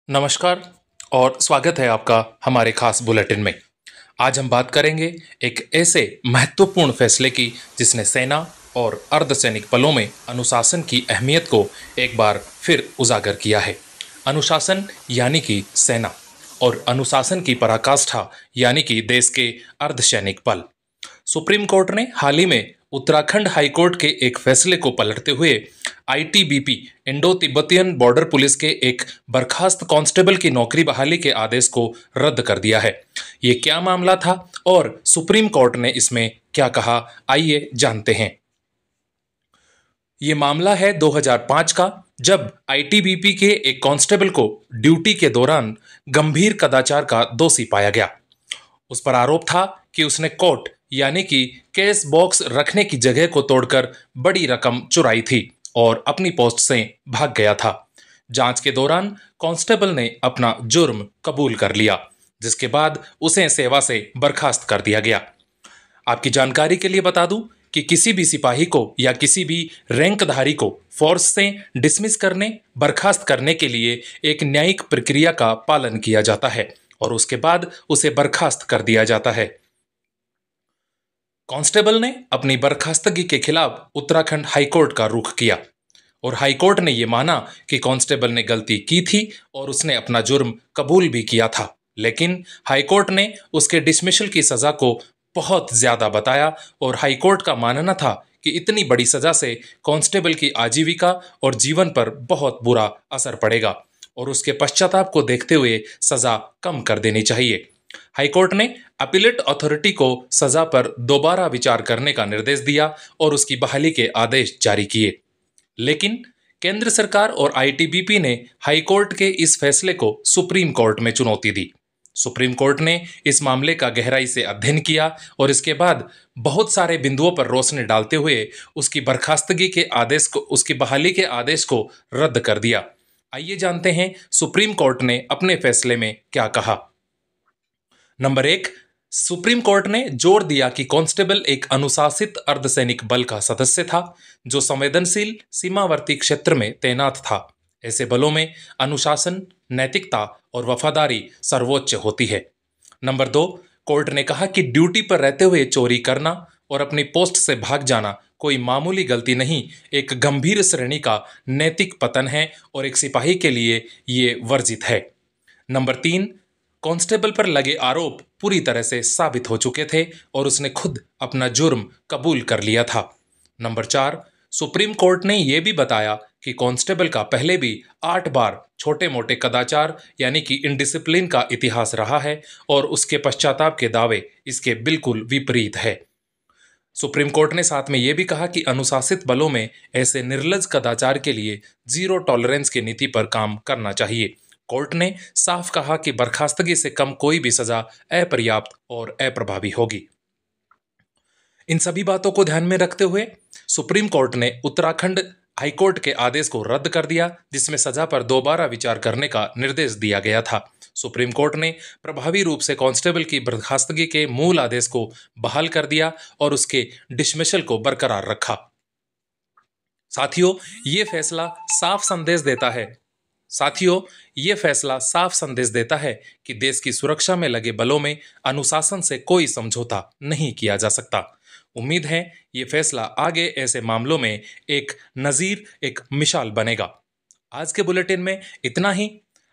नमस्कार और स्वागत है आपका हमारे खास बुलेटिन में। आज हम बात करेंगे एक ऐसे महत्वपूर्ण फैसले की जिसने सेना और अर्धसैनिक बलों में अनुशासन की अहमियत को एक बार फिर उजागर किया है। अनुशासन यानी कि सेना और अनुशासन की पराकाष्ठा यानी कि देश के अर्धसैनिक बल। सुप्रीम कोर्ट ने हाल ही में उत्तराखंड हाईकोर्ट के एक फैसले को पलटते हुए ITBP Indo Tibetan border police के एक बर्खास्त कांस्टेबल की नौकरी बहाली के आदेश को रद्द कर दिया है। ये क्या मामला था और सुप्रीम कोर्ट ने इसमें क्या कहा, आइए जानते हैं। ये मामला है 2005 का, जब आईटीबीपी के एक कांस्टेबल को ड्यूटी के दौरान गंभीर कदाचार का दोषी पाया गया। उस पर आरोप था कि उसने कोर्ट यानी कि केस बॉक्स रखने की जगह को तोड़कर बड़ी रकम चुराई थी और अपनी पोस्ट से भाग गया था। जांच के दौरान कांस्टेबल ने अपना जुर्म कबूल कर लिया, जिसके बाद उसे सेवा से बर्खास्त कर दिया गया। आपकी जानकारी के लिए बता दूं कि किसी भी सिपाही को या किसी भी रैंकधारी को फोर्स से डिसमिस करने, बर्खास्त करने के लिए एक न्यायिक प्रक्रिया का पालन किया जाता है और उसके बाद उसे बर्खास्त कर दिया जाता है। कांस्टेबल ने अपनी बर्खास्तगी के खिलाफ उत्तराखंड हाईकोर्ट का रुख किया और हाईकोर्ट ने यह माना कि कांस्टेबल ने गलती की थी और उसने अपना जुर्म कबूल भी किया था, लेकिन हाईकोर्ट ने उसके डिसमिसल की सजा को बहुत ज्यादा बताया और हाईकोर्ट का मानना था कि इतनी बड़ी सजा से कांस्टेबल की आजीविका और जीवन पर बहुत बुरा असर पड़ेगा और उसके पश्चाताप को देखते हुए सजा कम कर देनी चाहिए। हाईकोर्ट ने अपीलेट अथॉरिटी को सजा पर दोबारा विचार करने का निर्देश दिया और उसकी बहाली के आदेश जारी किए, लेकिन केंद्र सरकार और आईटीबीपी ने हाईकोर्ट के इस फैसले को सुप्रीम कोर्ट में चुनौती दी। सुप्रीम कोर्ट ने इस मामले का गहराई से अध्ययन किया और इसके बाद बहुत सारे बिंदुओं पर रोशनी डालते हुए उसकी बर्खास्तगी के आदेश को, उसकी बहाली के आदेश को रद्द कर दिया। आइए जानते हैं सुप्रीम कोर्ट ने अपने फैसले में क्या कहा। नंबर 1, सुप्रीम कोर्ट ने जोर दिया कि कांस्टेबल एक अनुशासित अर्धसैनिक बल का सदस्य था जो संवेदनशील सीमावर्ती क्षेत्र में तैनात था। ऐसे बलों में अनुशासन, नैतिकता और वफादारी सर्वोच्च होती है। नंबर 2, कोर्ट ने कहा कि ड्यूटी पर रहते हुए चोरी करना और अपनी पोस्ट से भाग जाना कोई मामूली गलती नहीं, एक गंभीर श्रेणी का नैतिक पतन है और एक सिपाही के लिए ये वर्जित है। नंबर 3, कांस्टेबल पर लगे आरोप पूरी तरह से साबित हो चुके थे और उसने खुद अपना जुर्म कबूल कर लिया था। नंबर 4, सुप्रीम कोर्ट ने यह भी बताया कि कांस्टेबल का पहले भी 8 बार छोटे मोटे कदाचार यानी कि इनडिसिप्लिन का इतिहास रहा है और उसके पश्चाताप के दावे इसके बिल्कुल विपरीत है। सुप्रीम कोर्ट ने साथ में यह भी कहा कि अनुशासित बलों में ऐसे निर्लज कदाचार के लिए जीरो टॉलरेंस की नीति पर काम करना चाहिए। कोर्ट ने साफ कहा कि बर्खास्तगी से कम कोई भी सजा अपर्याप्त और अप्रभावी होगी। इन सभी बातों को ध्यान में रखते हुए सुप्रीम कोर्ट ने उत्तराखंड हाईकोर्ट के आदेश को रद्द कर दिया, जिसमें सजा पर दोबारा विचार करने का निर्देश दिया गया था। सुप्रीम कोर्ट ने प्रभावी रूप से कांस्टेबल की बर्खास्तगी के मूल आदेश को बहाल कर दिया और उसके डिसमिसल को बरकरार रखा। साथियों, ये फैसला साफ संदेश देता है कि देश की सुरक्षा में लगे बलों में अनुशासन से कोई समझौता नहीं किया जा सकता। उम्मीद है ये फैसला आगे ऐसे मामलों में एक नजीर, एक मिसाल बनेगा। आज के बुलेटिन में इतना ही।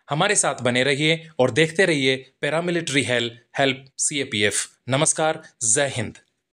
हमारे साथ बने रहिए और देखते रहिए पैरामिलिट्री हेल्प CAPF। नमस्कार, जय हिंद।